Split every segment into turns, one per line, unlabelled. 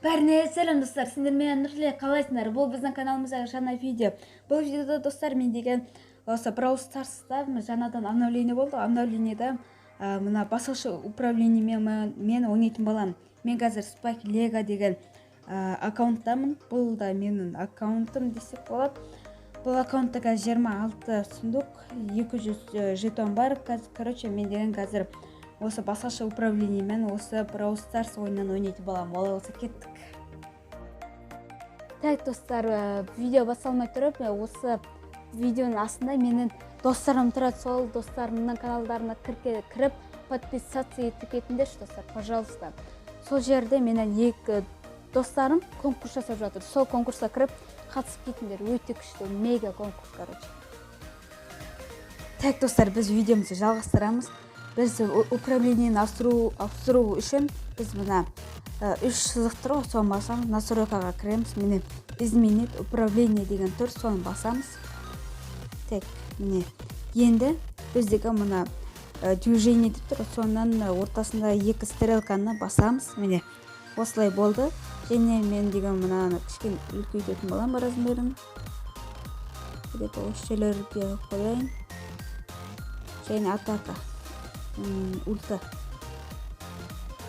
Бәріне сәлем достар, сендер менен Нұрле қалайсыңдар? Бұл біздің каналымыздағы жаңа видео. Бұл видеода достар мен деген осы Brawl Stars'та жаңадан обновление болды. Обновлениеда мына басқаша управлениемен мен ойнайтын боламын. Мен қазір Spike Lego деген аккаунттамын. Бұл да менің аккаунтым десек болады. Бұл аккаунтта қазір 26 сундук, 200 жетон бар. Короче, мен деген қазір осы басқаша управлениемен осы Brawl Stars ойынын ойнайтын боламын. Олай болса кеттік. Так, достар, видео басталмай тұрып, осы видеоның астында менің достарым тұрады. Сол достарымның каналдарына кіріп, подписаться етіп кетіңдерші, достар, пожалуйста. Сол жерде менің екі достарым конкурс жасап жатыр. Сол конкурсқа кіріп, қатысып кетіңдер. Өте күшті, мега конкурс, короче. Так, достар, біз видеомызды жалғастырамыз. Біз управлениені ауыстыру үшін біз мына 3 сызықтыр ғой, соны басамыз. Настройкаға кіреміз. Міне изменить управление деген тұр, соны басамыз. Так, міне енді біздегі мына движение деп тұр, сонан ортасында 2 стрелканы басамыз. Міне осылай болды. Және мен деген мына кішкене үлкейтетін боламын размерін. Где-то осы жерлерге қояйын. Және атака.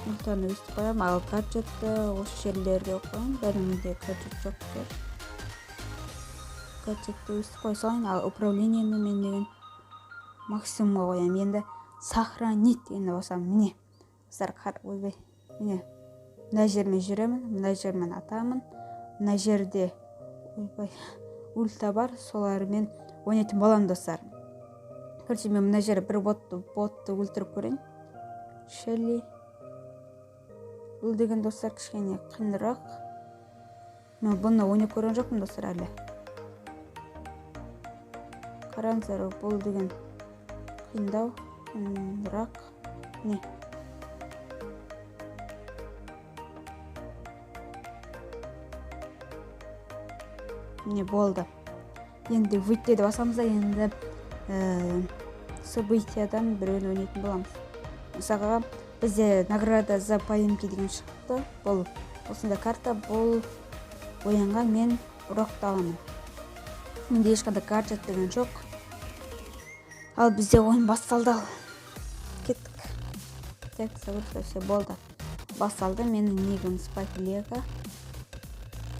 Ультаны өстіп қоямын, ал гаджетті осы жерлерге қоямын. Бәрімде гаджет жоқ. Гаджетті өстіп қой салайын, ал управлениені мен деген максимумға қоямын. Енді сохранить дегенді басамын. Міне, ойбай, міне, мына жермен жүремін, мына жермен атамын, мына жерде ульта бар, солармен ойнайтын боламын, достар. Короче, мен мына жері бір ботты өлтіріп көрейін. Шелли. Бұл деген, достар, кішкене қиынырақ. Мен бұны ойнап көрген жоқпын, достар, әлі. Қараңыздар, бұл деген қиындау, қиынырақ. Не? Не болды? Енді выйти деп басамыз да, енді событиядан біреуін ойнайтын боламыз. Мысалға, бізде награда за поимки деген шықты. Бұл осында карта, бұл ойынға мен уроқты аламын. Менде ешқандай гаджет деген жоқ. Ал бізде ойын басталды. Кеттік. Так, все болды. Басталды. Менің негім Spike Lego.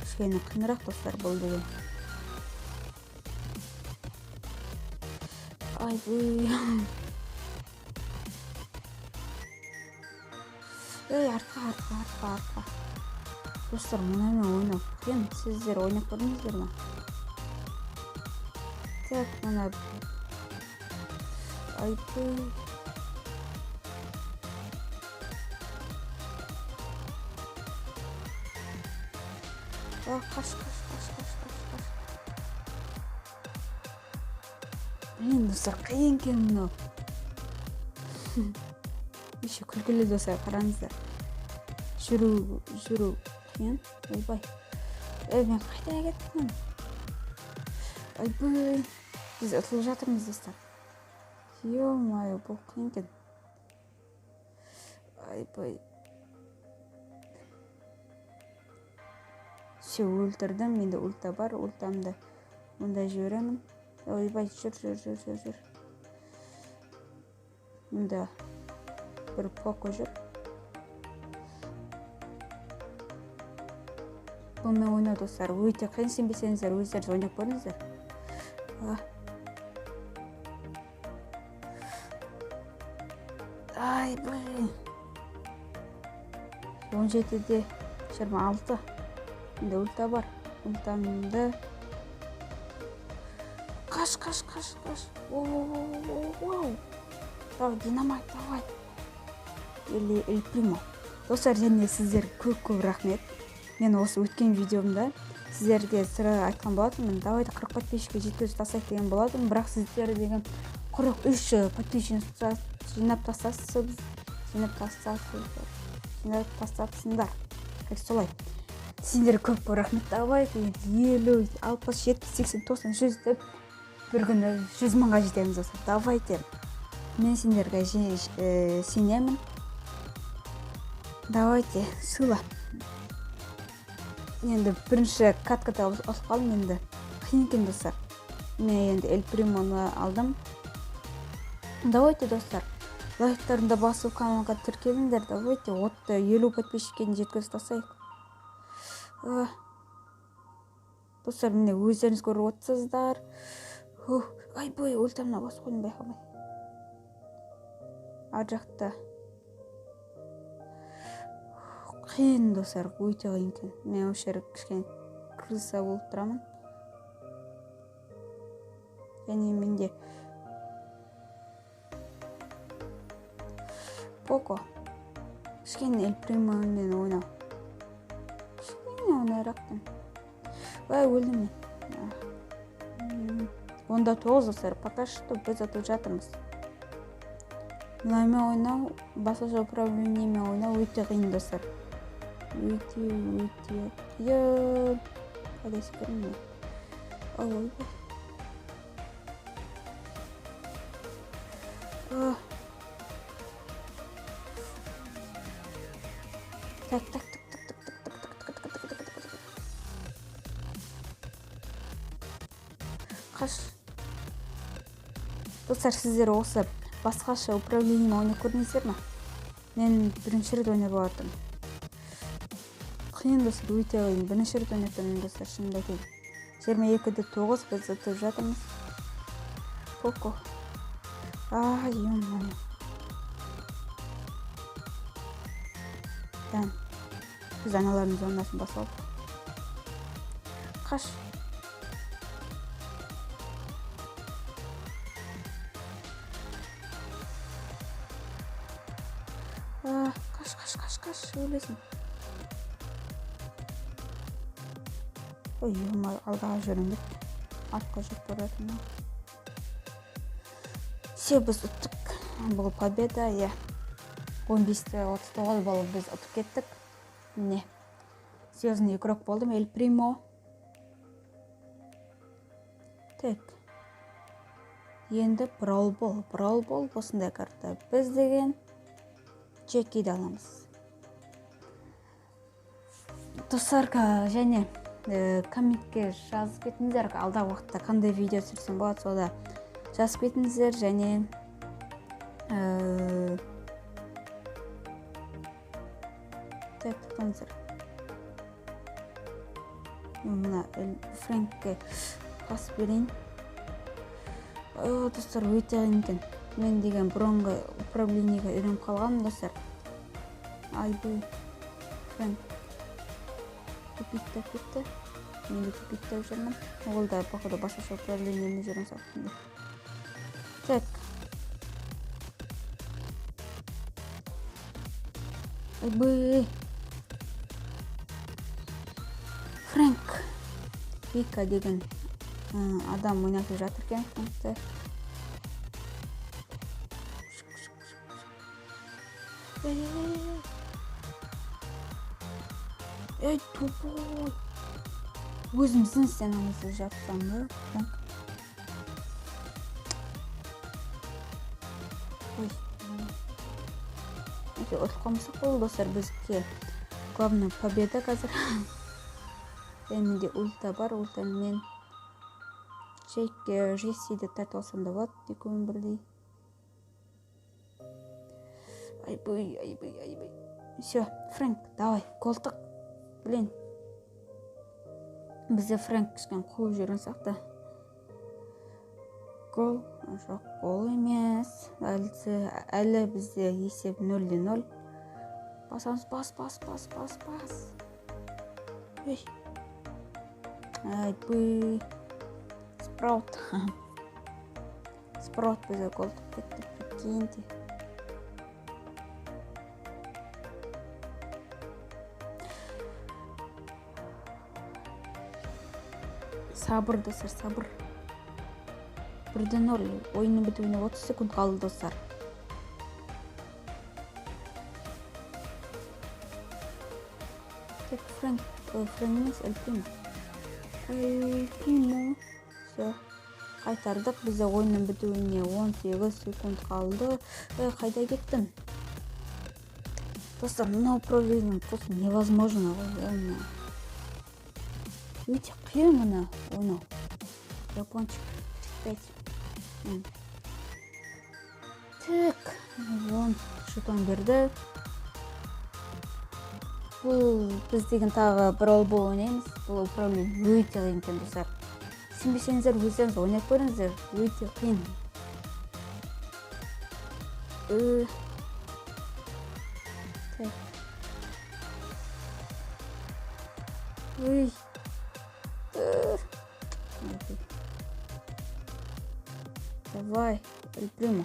Кішкене қиынырақ, достар, бұл деген. Ай, бұй. Артқа. Достар, мұнаймен ойнап көрген. Сіздер ойнап көрдіңіздер ме? Так, мұна. Ай, бұй. Қаш. Блин, достар, қиын екен мұны. Еще күлкілі, достар, қараңыздар. Жүру қиын. Ойбай. Мен қайда кеттім? Ойбай. Біз ұтылып жатырмыз, достар. Ё-мое, бұл қиын екен. Ойбай. Все, өлтірдім. Менде ульта бар. Ультамды мұнда жіберемін. Ойбай, жүр. Мұнда бір поко жүр. Бұнымен ойнау, достар, өте қиын. Сенбесеңіздер, өздеріңіз ойнап көріңіздер. Ай, блин. 17-де 26. Мұнда ульта бар. Ультамды Қаш. Оу. Давай, динамайт, давай. Или El Primo. Достар, және сіздер көп рахмет. Мен осы өткен видеомда сіздерге сірі айтқан болатынмын. Давайте 40 подписчикке жеткізіп тастайық деген болатынмын. Бірақ сіздер деген 43 подписчик жинап тастапсыңдар. Как солай. Сендер көп рахмет. Давай, 50, 60, 70, 80, 90, 100 деп бір күні 100 мыңға жетеміз, достар. Давайте. Мен сендерге сенемін. Давайте, сыйла. енді бірінші каткада ұтып қалдым, енді қиын екен достар. Мен енді Эль Примоны алдым. Давайте достар, лайктарында басып каналға тіркеліңдер. Давайте 50 подписчикке жеткізіп тастайық. Достар, міне өздеріңіз көріп отырсыздар. Айбой, өлтеміне басып қойдым байқамай. Ар жақта қиын достар, өте қиын екен. Мен осы жерге кішкене крыса болып тұрамын. Және менде Поко кішкене Эль Примомен ойнау. Кішкене ойнайрақтым. Өлдім мен. Онда 9 достар, пока что біз ұтып жатырмыз. Мынаймен ойнау, басқаша управлениемен ойнау өте қиын достар. Өте қиын. Қайда секірім мен? Ой. Так. Қаш. Достар, сіздер осы басқаша управлениемен ойнап көрдіңіздер ме? Мен бірінші рет ойнап бардым. Қиын достар, өте қиын. Бірінші рет ойнап тұрмын достар, шынымды айтайын. 22-де 9 біз ұтып жатырмыз. Поко. Ё-моё. Дән. Біз аналарымыз ойнасын басып. Қаш. Қаш, өлесің. Алдағы жүріндік. Артқа жүріп баратын. Все, біз ұттық. Бұл победа, 15-39 болып біз ұтып кеттік. Міне, звездный игрок болдым, Эль Примо. Так. Енді Brawl Ball осындай карта. Біз деген Джекиді аламыз. Достар, және комментке жазып кетіңіздер, алдағы уақытта қандай видео түсірсем болады, сода жазып кетіңіздер. Және тоқтаңыздар. Мына Фрэнкке қас берейін. Достар, өте қиын екен. Мен деген бұрынғы управлениеге үйреніп қалғанмын достар. Айбой, Фрэнк. Тупитті. Мен де тупитті жүрмін. Ол да походу басқаша управлениемен жүрген сақтымды. Так. Айбой. Фрэнк. Вика деген адам ойнатып жатыр екен Фрэнкті. Ей, тупой. Өзіміздің стенамызды жапсам ба? Ой. Ұтып қалмасақ болды достар, бізге главный победа қазір. Менде ульта бар, ультамен Джессиді тартып алсам да болады, екеуін бірдей. Айбой. Все, Фрэнк, давай, қолтық. Блин. Бізде Фрэнк кішкен қуып жүрген сақты. Гол. Жоқ, гол емес. Әлі бізде есеп 0-0. Басамыз, бас. Ой. Айбой. Спраут. Спраут бізде қолтық кетті. Прикиньте. Сабыр достар, сабыр. 1-0. Ойынның бітуіне 30 секунд қалды достар. Так, Фрэнк емес, Эль Примо. Все. Қайтардық. Бізде ойынның бітуіне 18 секунд қалды. Қайда кеттім? Достар, мына управлением просто невозможно. Өте қиын мұны ойнау. Япончик 35. Так, вон жетон берді. Бұл біз деген тағы бір олбол ойнаймыз. Бұл управление өте қиын екен достар. Сенбесеңіздер өздеріңіз ойнап көріңіздер, өте қиын. Так. Ой. Давай, припрямо.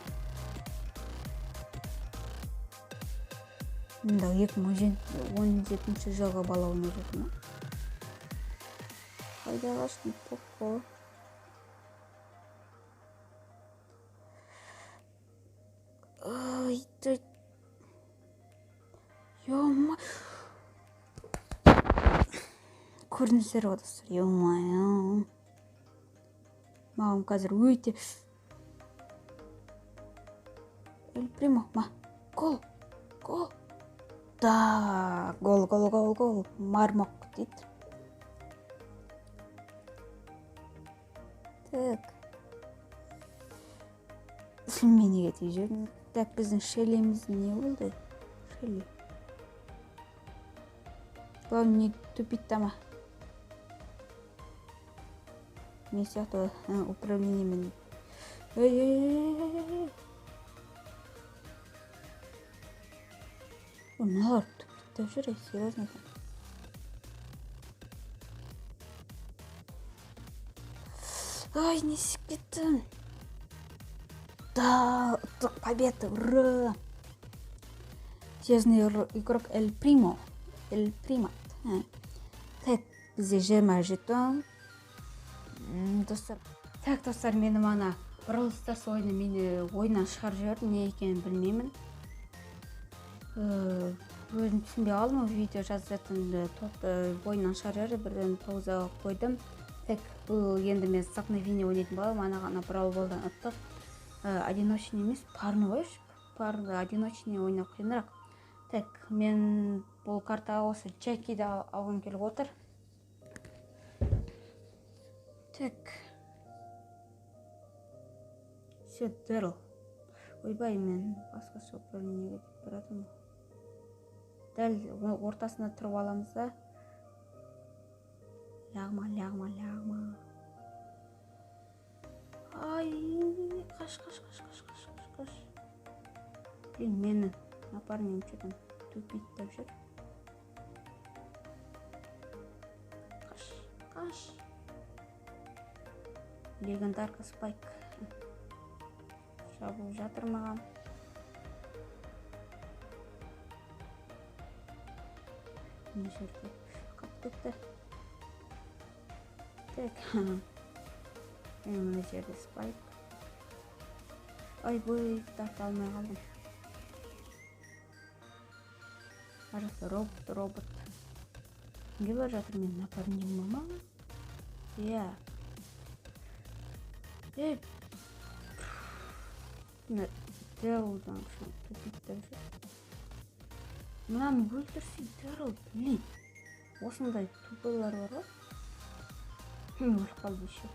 Да, 2017 жылға бала ойнап жатырмын. Қайда қаштым, поппо. Ой, ты... Ё-ма... Көріністер отырсыр, ё-ма-ё. Мағым қазір өйте... Прямо, гол, гол. Да, гол. Мармок дейді. Так. Мен неге тей жүрмін? Так, біздің шелеміз не болды? Шеле. Главное, не тупить там. Не сияқты управлениемен. Ой-ой-ой-ой-ой. Мыналар тупиттеп жүр, серьезно. Ай, не секреттім. Да, ұттық победа, ура! Честный игрок Эль Примо. Так, бізде 20 жетон. Достар. Так, достар, мені мана Brawl Stars ойыны мені ойынан шығарып жіберді, не екенін білмеймін. Өзім түсінбей қалдым, видео жазып жатқанды ойынан шығарып жіберді, бірден пауза қойдым. Так, бұл енді мен столкновение ойнайтын боламын, ана ғана Brawl Ball'дан ұттық. Одиночный емес, парный ойыш. Парный одиночный ойнау қиынырақ. Так, мен бұл карта осы Джекиді алғым келіп отыр. Так. Все, Дэрл. Ойбай, мен басқаша управлениеге кетіп баратырмын. Дәл ортасында тұрып аламыз да. Лағма. Ай, қаш. Блин, мені напарникім что-то тупиттеп жүр. Қаш. Легендарка Спайк. Шабуыл жатыр маған. Не жерде? Қап кетті. Так. Мына жерде Спайк. Ай, бой, тарта алмай қалдым. Арасы робот. Неге бар жатыр мен напарнигім мама? Иә. Дэрлдан тупиттеп жүр. Мынаны өлтірсей, Дэрл, блин. Осындай тупылар бар ғой. Өліп қалды еще.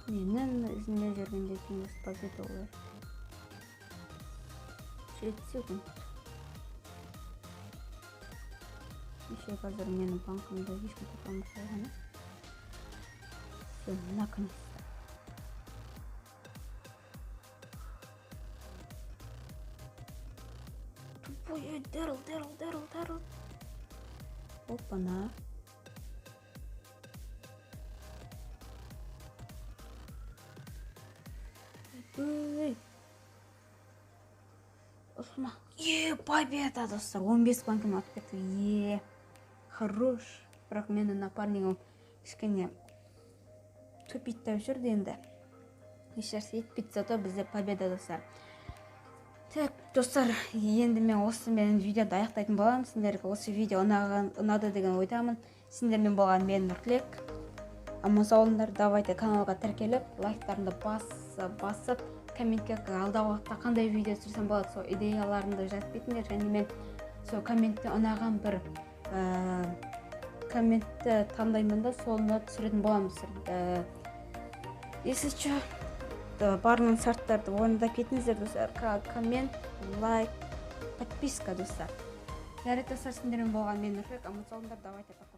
Менің ізімнен жүргенде кеңес победа олар. 7 секунд. Еще қазір менің банкымда ешкім тапамыз қойғаны. Все, наконец-то. Ой, Дэрл. Опа-на. Ой. Осма. Победа, достар. 15 банкім атып кетті. Хорош. Бірақ менің напарнигім кішкене тупиттеп жүрді енді. Ешнәрсе етпейді, зато бізде победа, достар. Так, достар, енді мен осымен видеоды аяқтайтын боламын. Сендерге осы видео ұнады деген ойдамын. Сендермен болған мен Нұртілек. Аман сау болыңдар. Давайте каналға тіркеліп, лайктарымды басып, комментке алдағы уақытта қандай видео түсірсем болады, сол идеяларымды жазып кетіңдер. Және мен сол комментте ұнаған бір комментті таңдаймын да соны түсіретін боламыз. Если что, барлық шарттарды орындап кетіңіздер достар. Коммент, лайк, подписка достар. Жарайды достар, сендермен болған мен Нұрбек. Аман болыңдар, давайте пока.